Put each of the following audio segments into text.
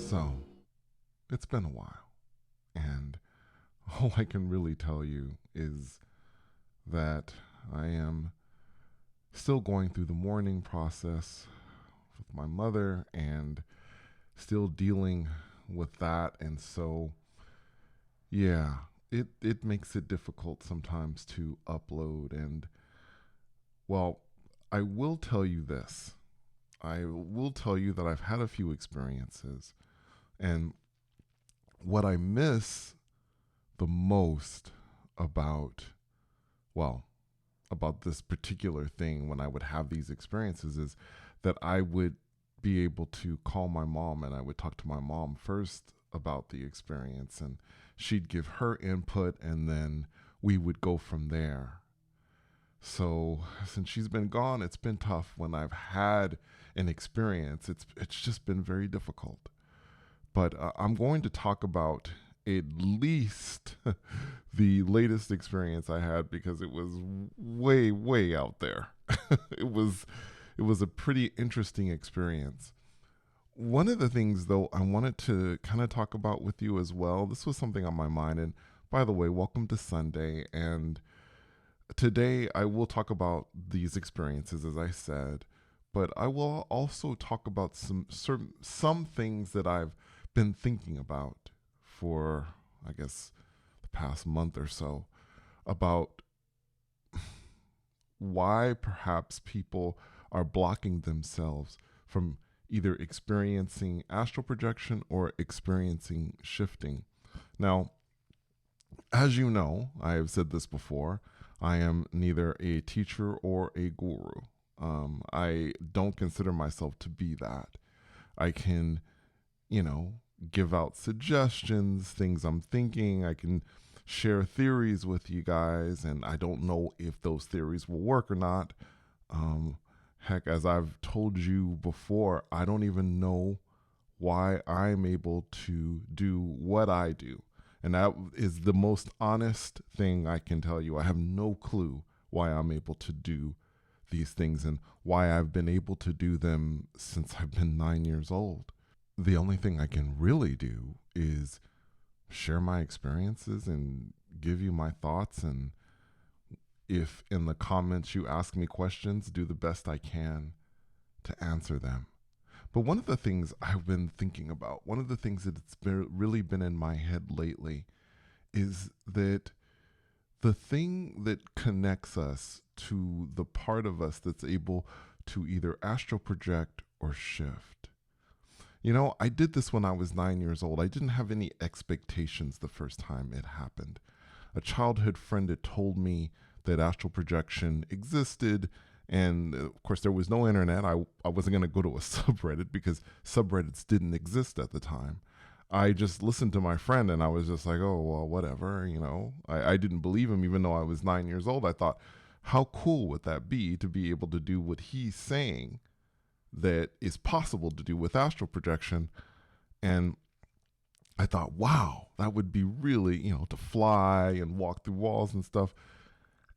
So, it's been a while, and all I can really tell you is that I am still going through the mourning process with my mother and still dealing with that. And so, yeah, it makes it difficult sometimes to upload. And, well, I will tell you this. I will tell you that I've had a few experiences, and what I miss the most about, well, about this particular thing when I would have these experiences is that I would be able to call my mom and I would talk to my mom first about the experience, and she'd give her input, and then we would go from there. So since she's been gone, it's been tough. When I've had an experience, it's just been very difficult. But I'm going to talk about at least the latest experience I had, because it was way out there. it was it was a pretty interesting experience. One of the things, though, I wanted to kind of talk about with you as well. This was something on my mind, and by the way, welcome to Sunday. And today I will talk about these experiences, as I said, but I will also talk about some things that I've been thinking about for, I guess, the past month or so, about why perhaps people are blocking themselves from either experiencing astral projection or experiencing shifting. Now, as you know, I have said this before, I am neither a teacher or a guru. I don't consider myself to be that. I can, give out suggestions, things I'm thinking. I can share theories with you guys, and I don't know if those theories will work or not. Heck, as I've told you before, I don't even know why I'm able to do what I do. And that is the most honest thing I can tell you. I have no clue why I'm able to do these things and why I've been able to do them since I've been 9 years old. The only thing I can really do is share my experiences and give you my thoughts. And if in the comments you ask me questions, do the best I can to answer them. But one of the things I've been thinking about, one of the things that's really been in my head lately, is that the thing that connects us to the part of us that's able to either astral project or shift. I did this when I was 9 years old. I didn't have any expectations the first time it happened. A childhood friend had told me that astral projection existed, and of course, there was no internet. I wasn't going to go to a subreddit because subreddits didn't exist at the time. I just listened to my friend and I was just like, oh, well, whatever, I didn't believe him, even though I was 9 years old. I thought, how cool would that be to be able to do what he's saying that is possible to do with astral projection? And I thought, wow, that would be really, to fly and walk through walls and stuff.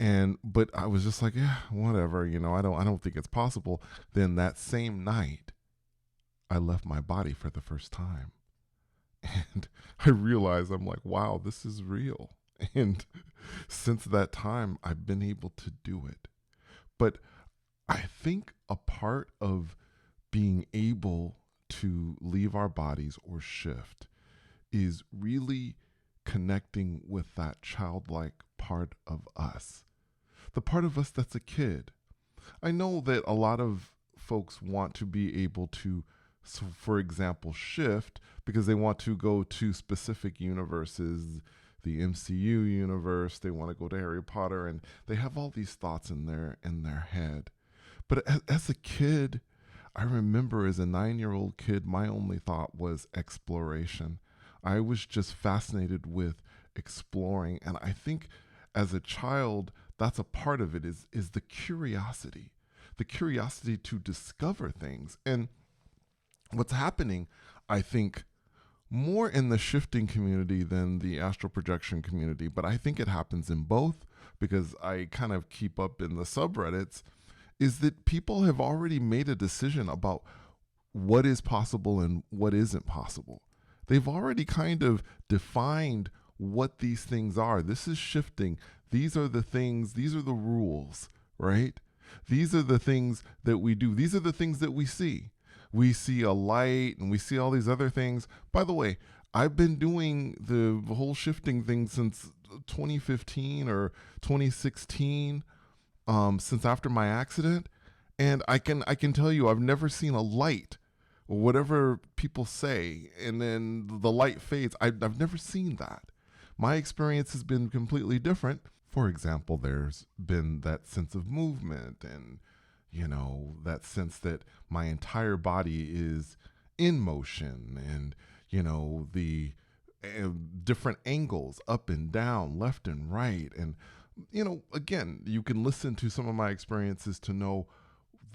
But I was just like, yeah, whatever, I don't think it's possible. Then that same night, I left my body for the first time. And I realized, I'm like, wow, this is real. And since that time, I've been able to do it. But I think a part of being able to leave our bodies or shift is really connecting with that childlike part of us, the part of us that's a kid. I know that a lot of folks want to be able to, so for example, shift because they want to go to specific universes, the MCU universe. They want to go to Harry Potter, and they have all these thoughts in their head. But as a kid, I remember as a 9-year-old kid, my only thought was exploration. I was just fascinated with exploring, and I think as a child, that's a part of it is the curiosity to discover things. And what's happening, I think, more in the shifting community than the astral projection community, but I think it happens in both because I kind of keep up in the subreddits, is that people have already made a decision about what is possible and what isn't possible. They've already kind of defined what these things are. This is shifting. These are the things, these are the rules, right? These are the things that we do. These are the things that we see. We see a light and we see all these other things. By the way, I've been doing the whole shifting thing since 2015 or 2016, since after my accident. And I can tell you, I've never seen a light or whatever people say, and then the light fades. I've never seen that. My experience has been completely different. For example, there's been that sense of movement and, that sense that my entire body is in motion and, the different angles up and down, left and right. And, again, you can listen to some of my experiences to know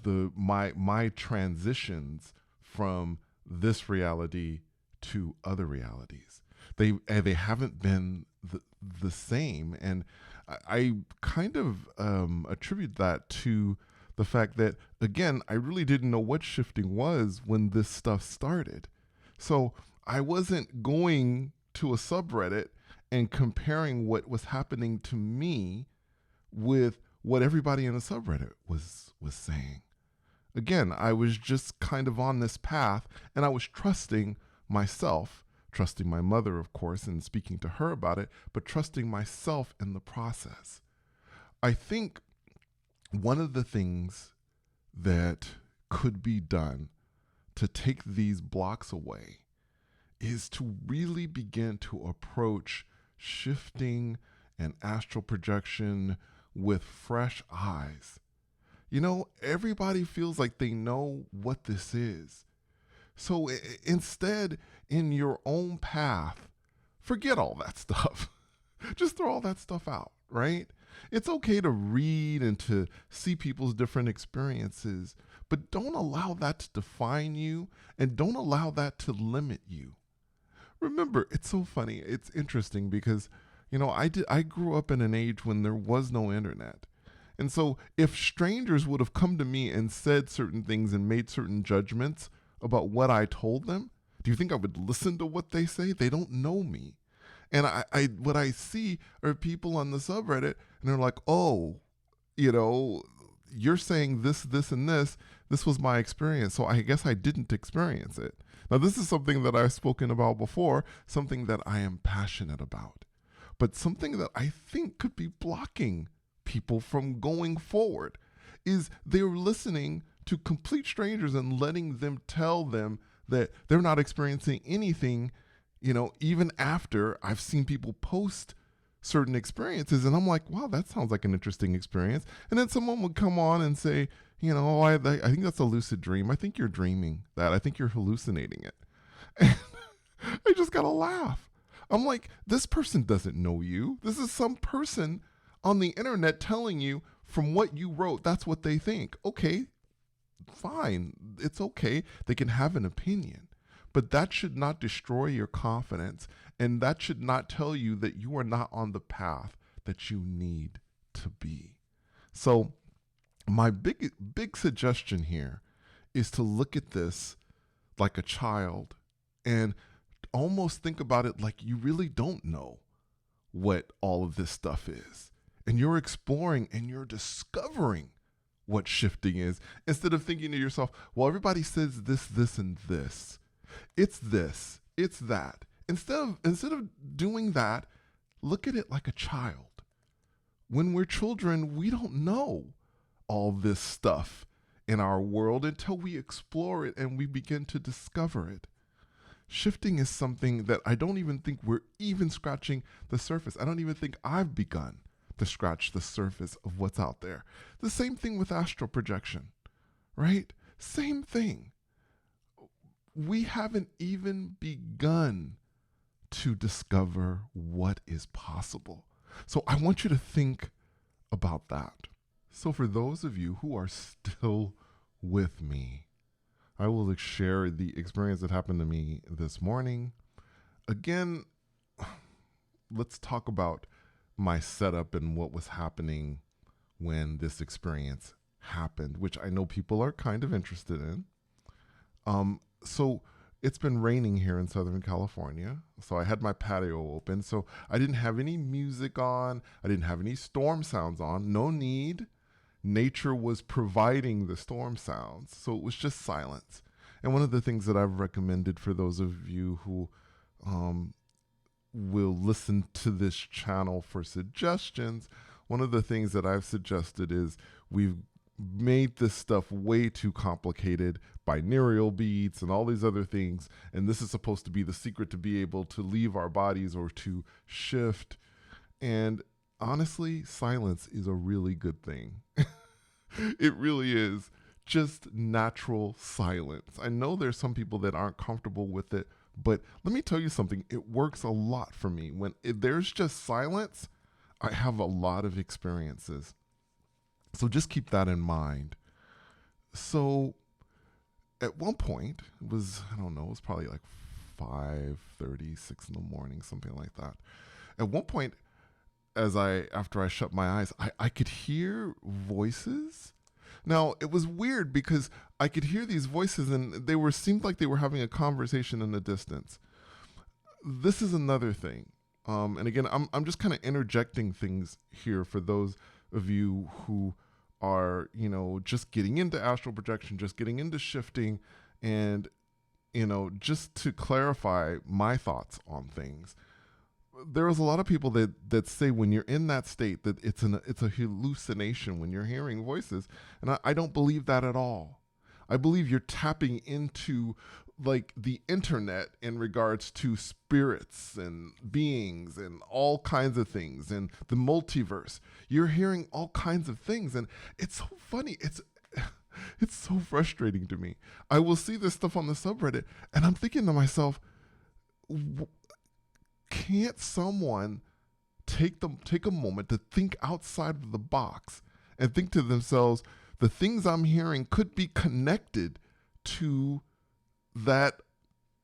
my transitions from this reality to other realities. They haven't been the same, and I kind of attribute that to the fact that, again, I really didn't know what shifting was when this stuff started. So I wasn't going to a subreddit and comparing what was happening to me with what everybody in the subreddit was saying. Again, I was just kind of on this path, and I was trusting myself, trusting my mother, of course, and speaking to her about it, but trusting myself in the process. I think one of the things that could be done to take these blocks away is to really begin to approach shifting and astral projection with fresh eyes. Everybody feels like they know what this is. So instead, in your own path, forget all that stuff. Just throw all that stuff out, right? It's okay to read and to see people's different experiences, but don't allow that to define you and don't allow that to limit you. Remember, it's so funny. It's interesting because, I grew up in an age when there was no internet. And so if strangers would have come to me and said certain things and made certain judgments about what I told them, do you think I would listen to what they say? They don't know me. And what I see are people on the subreddit and they're like, oh, you're saying this, this, and this. This was my experience. So I guess I didn't experience it. Now, this is something that I've spoken about before, something that I am passionate about, but something that I think could be blocking people from going forward is they're listening to complete strangers and letting them tell them that they're not experiencing anything, even after I've seen people post certain experiences. And I'm like, wow, that sounds like an interesting experience. And then someone would come on and say, I think that's a lucid dream. I think you're dreaming that. I think you're hallucinating it. And I just got to laugh. I'm like, this person doesn't know you. This is some person on the internet telling you from what you wrote, that's what they think. Okay, fine. It's okay. They can have an opinion. But that should not destroy your confidence. And that should not tell you that you are not on the path that you need to be. So my big suggestion here is to look at this like a child and almost think about it like you really don't know what all of this stuff is. And you're exploring and you're discovering what shifting is instead of thinking to yourself, well, everybody says this, this, and this. It's this, it's that. Instead of doing that, look at it like a child. When we're children, we don't know all this stuff in our world until we explore it and we begin to discover it. Shifting is something that I don't even think we're even scratching the surface. I don't even think I've begun to scratch the surface of what's out there. The same thing with astral projection, right? Same thing. We haven't even begun to discover what is possible. So I want you to think about that. So for those of you who are still with me, I will share the experience that happened to me this morning. Again, let's talk about my setup and what was happening when this experience happened, which I know people are kind of interested in. So it's been raining here in Southern California. So I had my patio open. So I didn't have any music on. I didn't have any storm sounds on. No need. Nature was providing the storm sounds. So it was just silence. And one of the things that I've recommended for those of you who um, will listen to this channel for suggestions, one of the things that I've suggested is we've made this stuff way too complicated, binaural beats and all these other things, and this is supposed to be the secret to be able to leave our bodies or to shift. And honestly, silence is a really good thing. It really is. Just natural silence. I know there's some people that aren't comfortable with it, but let me tell you something. It works a lot for me. When there's just silence, I have a lot of experiences. So just keep that in mind. So at one point, it was, I don't know, it was probably like 5:36 in the morning, something like that. At one point, after I shut my eyes, I could hear voices. Now it was weird because I could hear these voices and seemed like they were having a conversation in the distance. This is another thing. And again, I'm just kind of interjecting things here for those of you who are, just getting into astral projection, just getting into shifting, and, just to clarify my thoughts on things. There is a lot of people that say when you're in that state that it's a hallucination when you're hearing voices, and I don't believe that at all. I believe you're tapping into like the internet in regards to spirits and beings and all kinds of things and the multiverse. You're hearing all kinds of things, and it's so funny. It's so frustrating to me. I will see this stuff on the subreddit and I'm thinking to myself, can't someone take a moment to think outside of the box and think to themselves, the things I'm hearing could be connected to that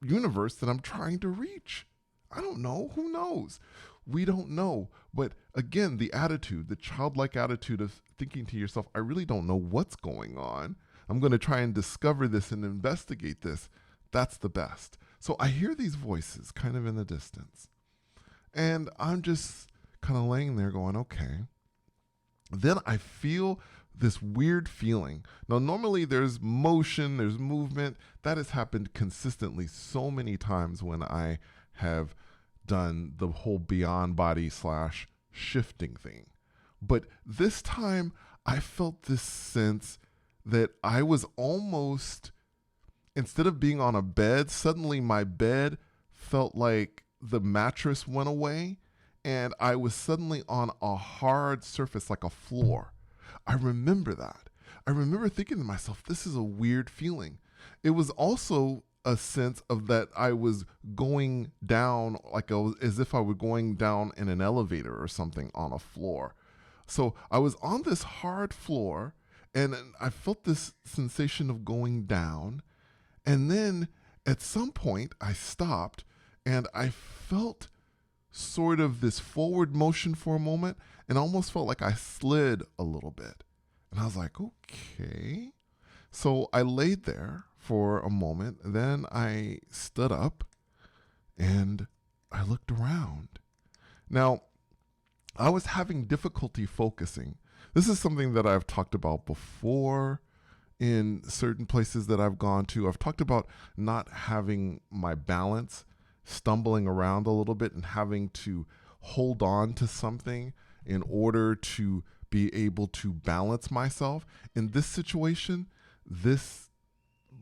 universe that I'm trying to reach? I don't know. Who knows? We don't know. But again, the attitude, the childlike attitude of thinking to yourself, I really don't know what's going on. I'm going to try and discover this and investigate this. That's the best. So I hear these voices kind of in the distance. And I'm just kind of laying there going, okay. Then I feel this weird feeling. Now, normally there's motion, there's movement. That has happened consistently so many times when I have done the whole beyond body / shifting thing. But this time I felt this sense that I was almost, instead of being on a bed, suddenly my bed felt like the mattress went away and I was suddenly on a hard surface like a floor. I remember that. I remember thinking to myself, this is a weird feeling. It was also a sense of that I was going down as if I were going down in an elevator or something on a floor. So I was on this hard floor and I felt this sensation of going down. And then at some point I stopped and I felt sort of this forward motion for a moment and almost felt like I slid a little bit. And I was like, okay. So I laid there for a moment. Then I stood up and I looked around. Now, I was having difficulty focusing. This is something that I've talked about before in certain places that I've gone to. I've talked about not having my balance, stumbling around a little bit and having to hold on to something in order to be able to balance myself. In this situation, this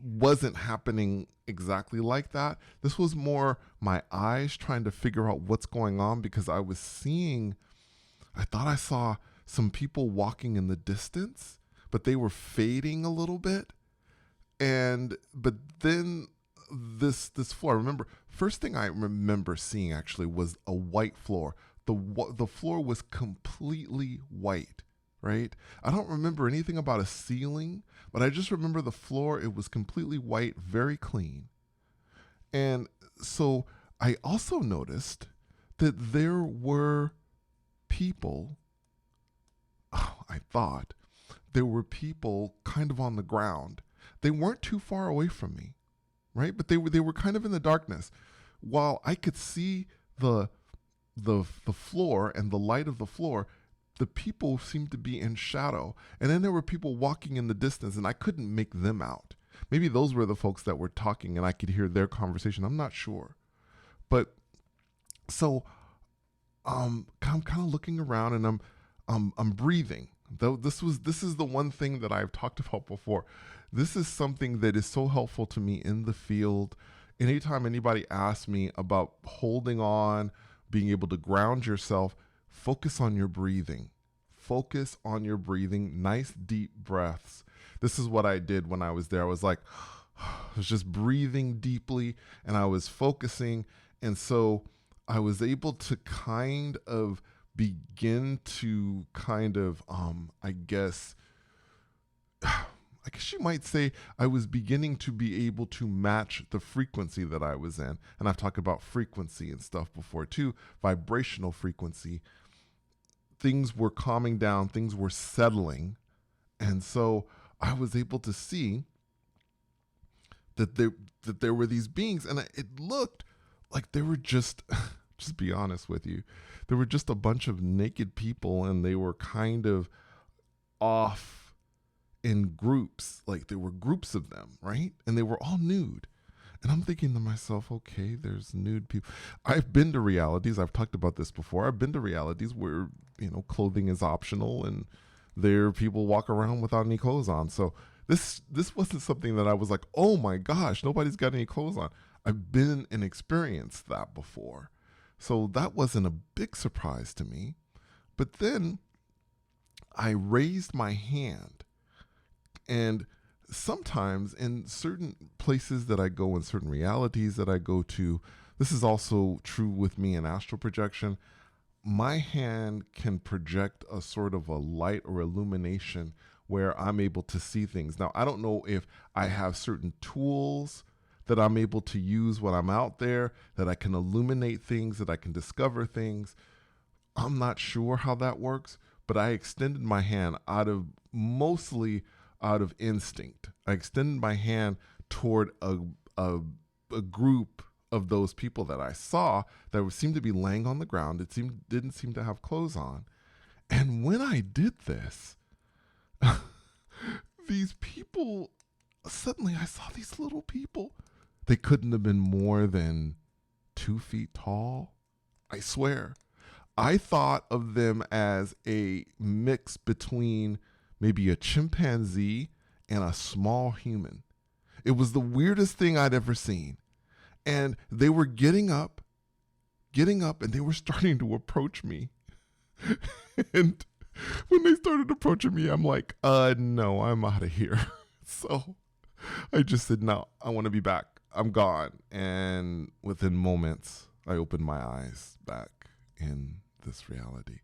wasn't happening exactly like that. This was more my eyes trying to figure out what's going on because I thought I saw some people walking in the distance, but they were fading a little bit. But then this floor, I remember, first thing I remember seeing actually was a white floor. The floor was completely white, right? I don't remember anything about a ceiling, but I just remember the floor. It was completely white, very clean. And so I also noticed that there were people, I thought, there were people kind of on the ground. They weren't too far away from me. right? But they were kind of in the darkness. While I could see the the floor and the light of the floor, the people seemed to be in shadow. And then there were people walking in the distance, and I couldn't make them out. Maybe those were the folks that were talking, and I could hear their conversation. I'm not sure. But so I'm kind of looking around, and I'm breathing. Though this is the one thing that I've talked about before. This is something that is so helpful to me in the field. Anytime anybody asks me about holding on, being able to ground yourself, focus on your breathing. Focus on your breathing. Nice deep breaths. This is what I did when I was there. I was like, I was just breathing deeply, and I was focusing. And so I was able to kind of begin to kind of, I guess you might say I was beginning to be able to match the frequency that I was in. And I've talked about frequency and stuff before too, vibrational frequency. Things were calming down, things were settling. And so I was able to see that there were these beings, and it looked like they were just be honest with you, there were just a bunch of naked people, and they were kind of off in groups. Like there were groups of them, right? And they were all nude. And I'm thinking to myself, okay, there's nude people. I've been to realities. I've talked about this before. I've been to realities where, clothing is optional, and there people walk around without any clothes on. So this wasn't something that I was like, oh my gosh, nobody's got any clothes on. I've been and experienced that before. So that wasn't a big surprise to me. But then I raised my hand, and sometimes in certain places that I go, in certain realities that I go to, this is also true with me in astral projection, my hand can project a sort of a light or illumination where I'm able to see things. Now, I don't know if I have certain tools that I'm able to use when I'm out there, that I can illuminate things, that I can discover things. I'm not sure how that works, but I extended my hand mostly out of instinct. I extended my hand toward a group of those people that I saw that seemed to be laying on the ground. Didn't seem to have clothes on. And when I did this, these people, suddenly I saw these little people. They couldn't have been more than 2 feet tall. I swear. I thought of them as a mix between maybe a chimpanzee and a small human. It was the weirdest thing I'd ever seen. And they were getting up, and they were starting to approach me. And when they started approaching me, I'm like, no, I'm out of here. So I just said, no, I want to be back. I'm gone. And within moments, I opened my eyes back in this reality.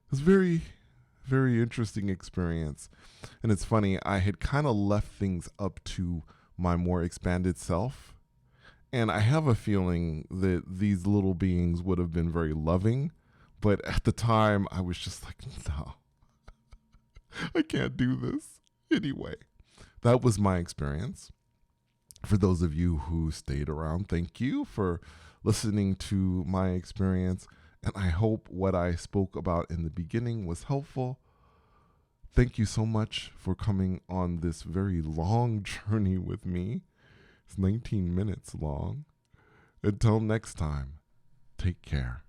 It was very, very interesting experience. And it's funny, I had kind of left things up to my more expanded self. And I have a feeling that these little beings would have been very loving. But at the time, I was just like, no, I can't do this. Anyway, that was my experience. For those of you who stayed around, thank you for listening to my experience. And I hope what I spoke about in the beginning was helpful. Thank you so much for coming on this very long journey with me. It's 19 minutes long. Until next time, take care.